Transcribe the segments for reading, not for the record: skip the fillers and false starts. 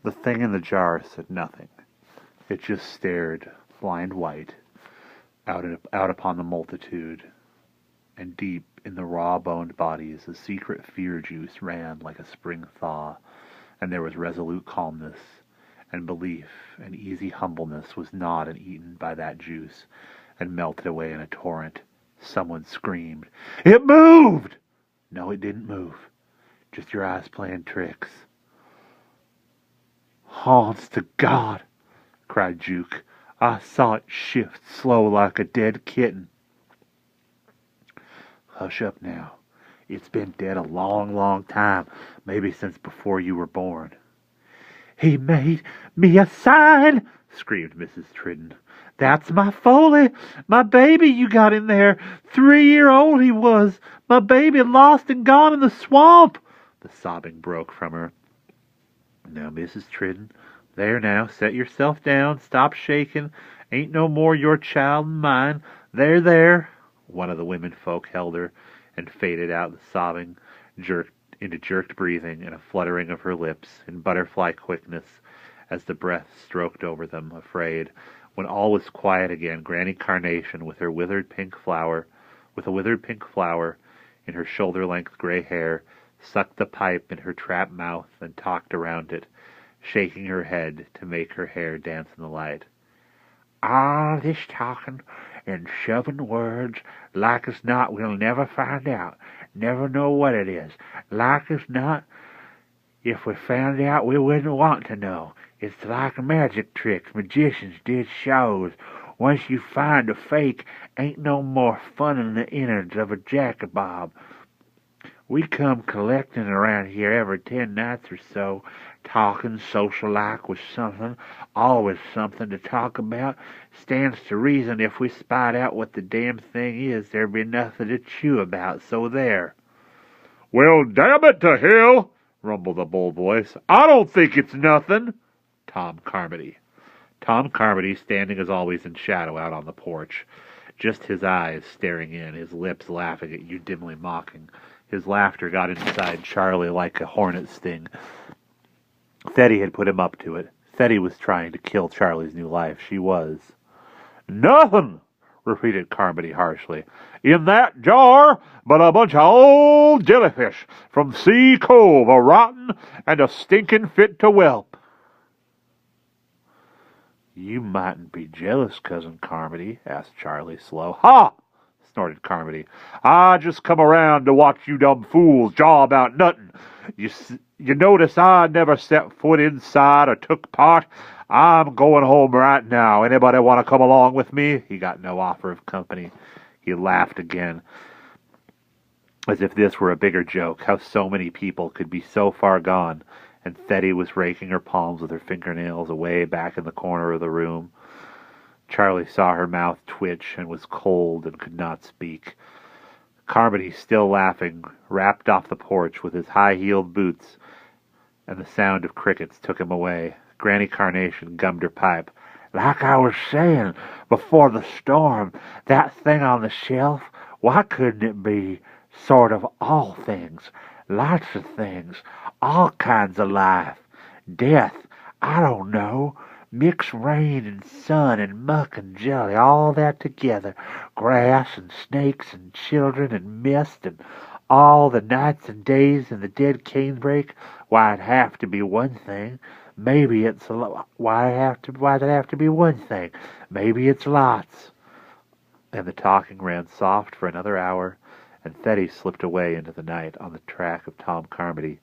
The thing in the jar said nothing. It just stared, blind white, out upon the multitude, and deep in the raw-boned bodies a secret fear juice ran like a spring thaw, and there was resolute calmness, and belief, and easy humbleness was gnawed and eaten by that juice, and melted away in a torrent. Someone screamed, "It moved!" No, it didn't move. Just your eyes playing tricks. "Honest to God!" cried Juke. "I saw it shift slow like a dead kitten." "Hush up now. It's been dead a long, long time, maybe since before you were born." "He made me a sign!" screamed Mrs. Tridden. "That's my Foley, my baby you got in there. 3-year-old he was. My baby lost and gone in the swamp." The sobbing broke from her. "Now, Mrs. Tridden, there now, set yourself down. Stop shaking. Ain't no more your child than mine. There, there." One of the women folk held her and faded out the sobbing, jerked breathing and a fluttering of her lips in butterfly quickness as the breath stroked over them, afraid. When all was quiet again, Granny Carnation, with a withered pink flower in her shoulder-length gray hair, sucked the pipe in her trap mouth and talked around it, shaking her head to make her hair dance in the light. "All this talking and shoving words, like as not we'll never find out, never know what it is. Like as not, if we found out, we wouldn't want to know. It's like magic tricks magicians did shows. Once you find a fake, ain't no more fun in the innards of a jack-a-bob. We come collecting around here every 10 nights or so, talking social-like with something, always something to talk about. Stands to reason if we spied out what the damn thing is, there'd be nothing to chew about, so there." "Well, damn it to hell," rumbled a bold voice. "I don't think it's nothing." Tom Carmody, standing as always in shadow out on the porch. Just his eyes staring in, his lips laughing at you, dimly mocking. His laughter got inside Charlie like a hornet sting. Thetty had put him up to it. Thetty was trying to kill Charlie's new life. She was. "Nothing," repeated Carmody harshly, "in that jar but a bunch of old jellyfish from Sea Cove, a rotten and a stinking fit to whelp." "You mightn't be jealous, Cousin Carmody?" asked Charlie, slow. "Ha!" snorted Carmody. "I just come around to watch you dumb fools jaw about nothing. You notice I never set foot inside or took part. I'm going home right now. Anybody want to come along with me?" He got no offer of company. He laughed again, as if this were a bigger joke, how so many people could be so far gone, and Thetty was raking her palms with her fingernails away back in the corner of the room. Charlie saw her mouth twitch and was cold and could not speak. Carmody, still laughing, rapped off the porch with his high-heeled boots, and the sound of crickets took him away. Granny Carnation gummed her pipe. "Like I was saying before the storm, that thing on the shelf, why couldn't it be sort of all things? Lots of things, all kinds of life. Death, I don't know. Mix rain and sun and muck and jelly, all that together. Grass and snakes and children and mist and all the nights and days in the dead canebrake. Why, it'd have to be one thing. Maybe it's a lot. Why'd it have to be one thing? Maybe it's lots." And the talking ran soft for another hour, and Thetty slipped away into the night on the track of Tom Carmody,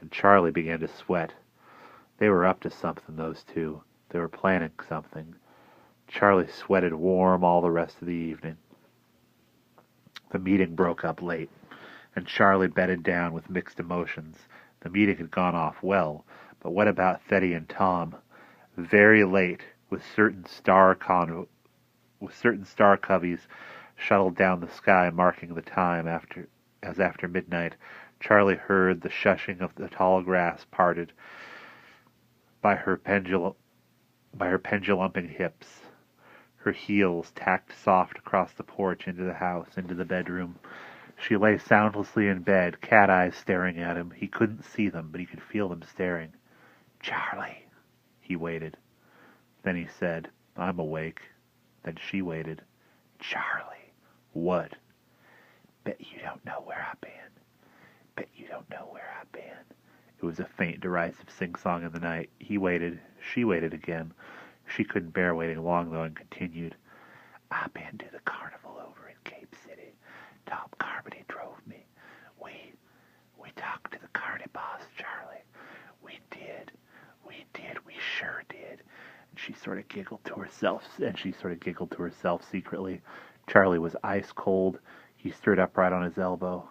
and Charlie began to sweat. They were up to something, those two. They were planning something. Charlie sweated warm all the rest of the evening. The meeting broke up late, and Charlie bedded down with mixed emotions. The meeting had gone off well, but what about Thetty and Tom? Very late, with certain star coveys shuttled down the sky, marking the time after midnight, Charlie heard the shushing of the tall grass parted by her pendulumping hips. Her heels tacked soft across the porch into the house, into the bedroom. She lay soundlessly in bed, cat eyes staring at him. He couldn't see them, but he could feel them staring. Charlie. He waited. Then he said, I'm awake. Then she waited. Charlie. What? Bet you don't know where I've been. Bet you don't know where I've been. It was a faint, derisive sing-song in the night. He waited. She waited again. She couldn't bear waiting long, though, and continued. I've been to the carnival over in Cape City. Tom Carmody drove me. We talked to the carny boss, Charlie. We did. We sure did. And she sort of giggled to herself secretly. Charlie was ice cold. He stood upright on his elbow.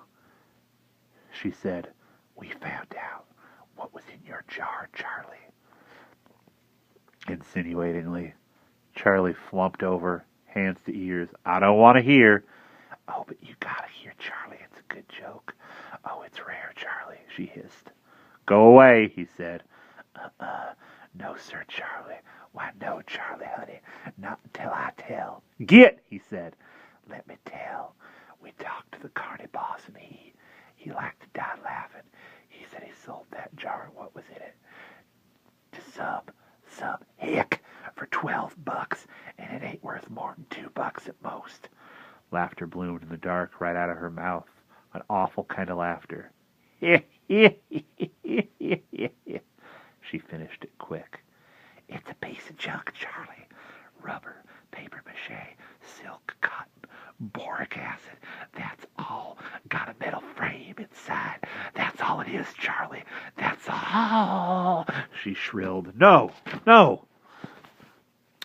She said, we found out what was in your jar, Charlie. Insinuatingly, Charlie flumped over, hands to ears. I don't want to hear. Oh, but you gotta hear, Charlie. It's a good joke. Oh, it's rare, Charlie, she hissed. Go away, he said. No, sir, Charlie. Why, no, Charlie, honey. Not until I tell. Get, he said. Let me tell. We talked to the carny boss, and he liked to die laughing. He said he sold that jar and what was in it to some hick for $12, and it ain't worth more than $2 at most. Laughter bloomed in the dark right out of her mouth, an awful kind of laughter. She finished it quick. It's a piece of junk, Charlie. Rubber, paper mache, silk, cotton, boric acid. That's all. Got a metal frame inside. That's all it is, Charlie. That's all. She shrilled. No, no.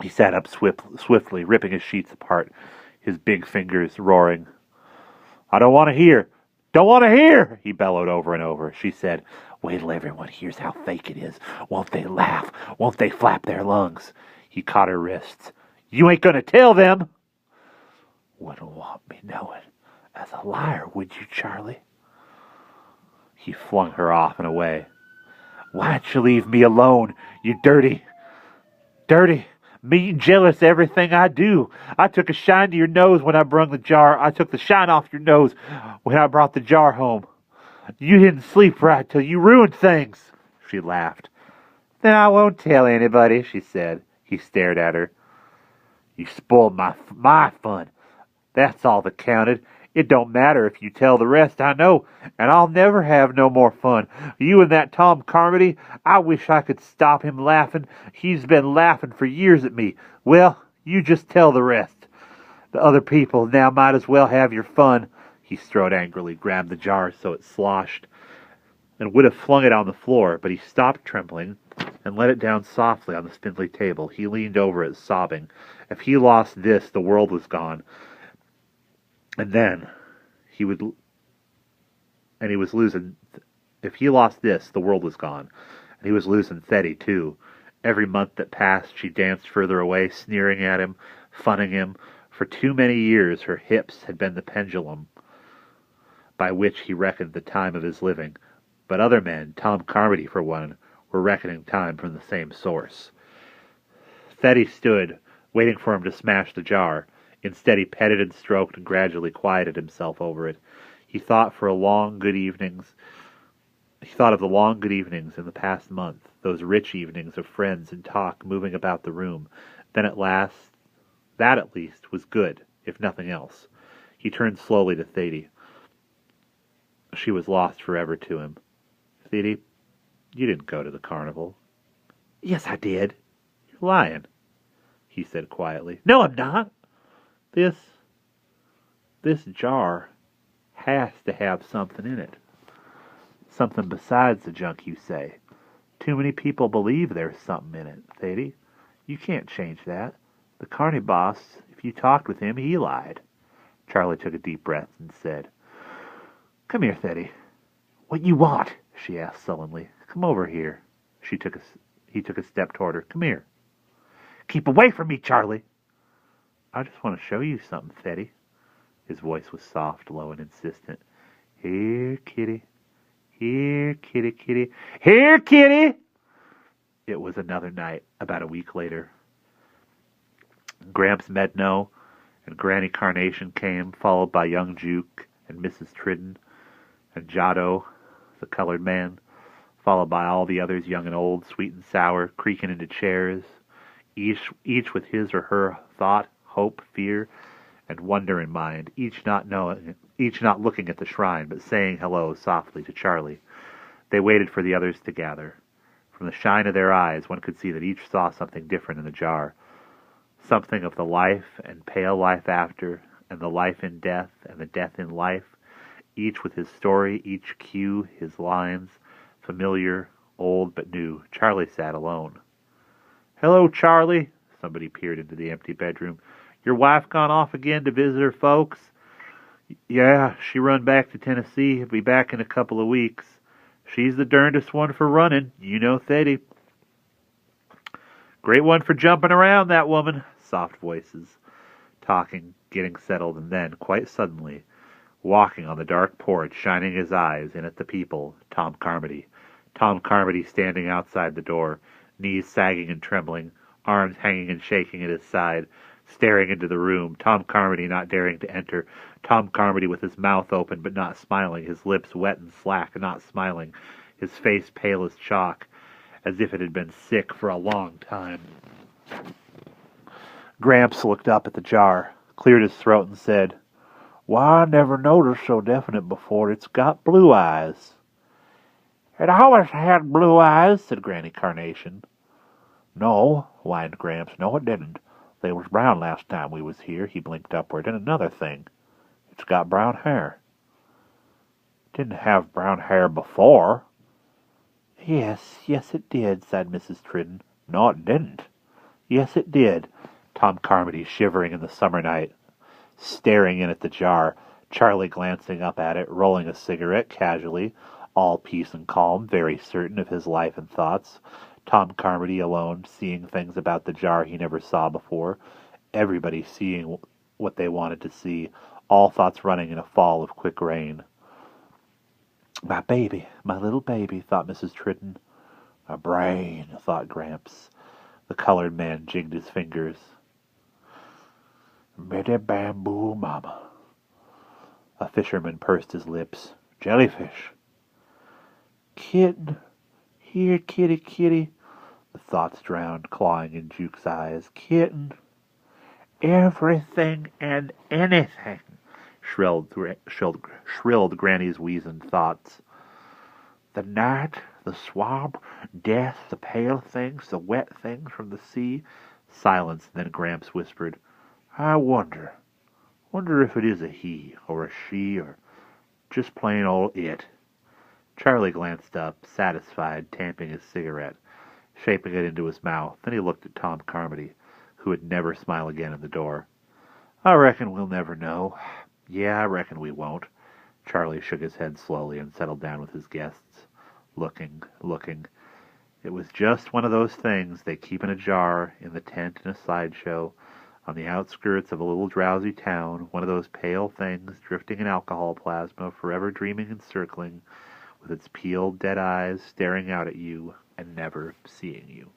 He sat up swiftly, ripping his sheets apart, his big fingers roaring. I don't want to hear. Don't want to hear, he bellowed over and over. She said, wait till everyone hears how fake it is. Won't they laugh? Won't they flap their lungs? He caught her wrists. You ain't going to tell them. Wouldn't want me knowing. As a liar, would you, Charlie? He flung her off and away. Why'd you leave me alone, you dirty, mean, jealous everything I do. I took a shine to your nose when I brung the jar. I took the shine off your nose when I brought the jar home. You didn't sleep right till you ruined things. She laughed. Then I won't tell anybody, she said. He stared at her. You spoiled my fun. That's all that counted. It don't matter if you tell the rest, I know, and I'll never have no more fun. You and that Tom Carmody, I wish I could stop him laughing. He's been laughing for years at me. Well, you just tell the rest. The other people now might as well have your fun. He strode angrily, grabbed the jar so it sloshed, and would have flung it on the floor, but he stopped trembling and let it down softly on the spindly table. He leaned over it, sobbing. If he lost this, the world was gone. And then he was losing. If he lost this, the world was gone. And he was losing Thetty, too. Every month that passed, she danced further away, sneering at him, funning him. For too many years, her hips had been the pendulum by which he reckoned the time of his living. But other men, Tom Carmody for one, were reckoning time from the same source. Thetty stood, waiting for him to smash the jar. Instead, he petted and stroked and gradually quieted himself over it. He thought of the long, good evenings in the past month, those rich evenings of friends and talk moving about the room. Then at least, was good, if nothing else. He turned slowly to Thady. She was lost forever to him. Thady, you didn't go to the carnival. Yes, I did. You're lying, he said quietly. No, I'm not. This jar has to have something in it. Something besides the junk you say. Too many people believe there's something in it, Thady. You can't change that. The carny boss, if you talked with him, he lied. Charlie took a deep breath and said, Come here, Thady. What you want? She asked sullenly. Come over here. He took a step toward her. Come here. Keep away from me, Charlie. I just want to show you something, Thady. His voice was soft, low, and insistent. Here, kitty. Here, kitty, kitty. Here, kitty! It was another night, about a week later. Gramps Medno and Granny Carnation came, followed by young Juke and Mrs. Tridden and Jotto, the colored man, followed by all the others, young and old, sweet and sour, creaking into chairs, each with his or her thought, hope, fear, and wonder in mind, each not looking at the shrine, but saying hello softly to Charlie. They waited for the others to gather. From the shine of their eyes, one could see that each saw something different in the jar, something of the life and pale life after, and the life in death, and the death in life, each with his story, each cue, his lines, familiar, old but new. Charlie sat alone. "Hello, Charlie." Somebody peered into the empty bedroom. "Your wife gone off again to visit her folks?" "Yeah, she run back to Tennessee. He'll be back in a couple of weeks. She's the derndest one for running. You know Thady." "Great one for jumping around, that woman." Soft voices, talking, getting settled, and then, quite suddenly, walking on the dark porch, shining his eyes in at the people, Tom Carmody. Tom Carmody standing outside the door, knees sagging and trembling, arms hanging and shaking at his side, staring into the room. Tom Carmody not daring to enter. Tom Carmody with his mouth open but not smiling, his lips wet and slack, not smiling, his face pale as chalk, as if it had been sick for a long time. Gramps looked up at the jar, cleared his throat, and said, "Why, I never noticed so definite before. It's got blue eyes." "It always had blue eyes," said Granny Carnation. "No," whined Gramps, "no, it didn't. They was brown last time we was here." He blinked upward. "And another thing, it's got brown hair." "Didn't have brown hair before." Yes, it did," sighed Mrs. Tridden. "No, it didn't." "Yes, it did." Tom Carmody, shivering in the summer night, staring in at the jar, Charlie glancing up at it, rolling a cigarette casually, all peace and calm, very certain of his life and thoughts. Tom Carmody alone, seeing things about the jar he never saw before, everybody seeing what they wanted to see, all thoughts running in a fall of quick rain. "My baby, my little baby," thought Mrs. Tridden. "A brain," thought Gramps. The colored man jigged his fingers. "Mitty bamboo mama." A fisherman pursed his lips. "Jellyfish." "Kitten. Here, kitty, kitty." The thoughts drowned, clawing in Juke's eyes. "Kitten." "Everything and anything," shrilled Granny's weazened thoughts. "The night, the swamp, death, the pale things, the wet things from the sea." Silence, then Gramps whispered, "I wonder if it is a he, or a she, or just plain old it." Charlie glanced up, satisfied, tamping his cigarette, shaping it into his mouth. Then he looked at Tom Carmody, who would never smile again in the door. "I reckon we'll never know." "Yeah, I reckon we won't." Charlie shook his head slowly and settled down with his guests, looking. It was just one of those things they keep in a jar, in the tent in a sideshow, on the outskirts of a little drowsy town, one of those pale things drifting in alcohol plasma, forever dreaming and circling, with its peeled dead eyes staring out at you and never seeing you.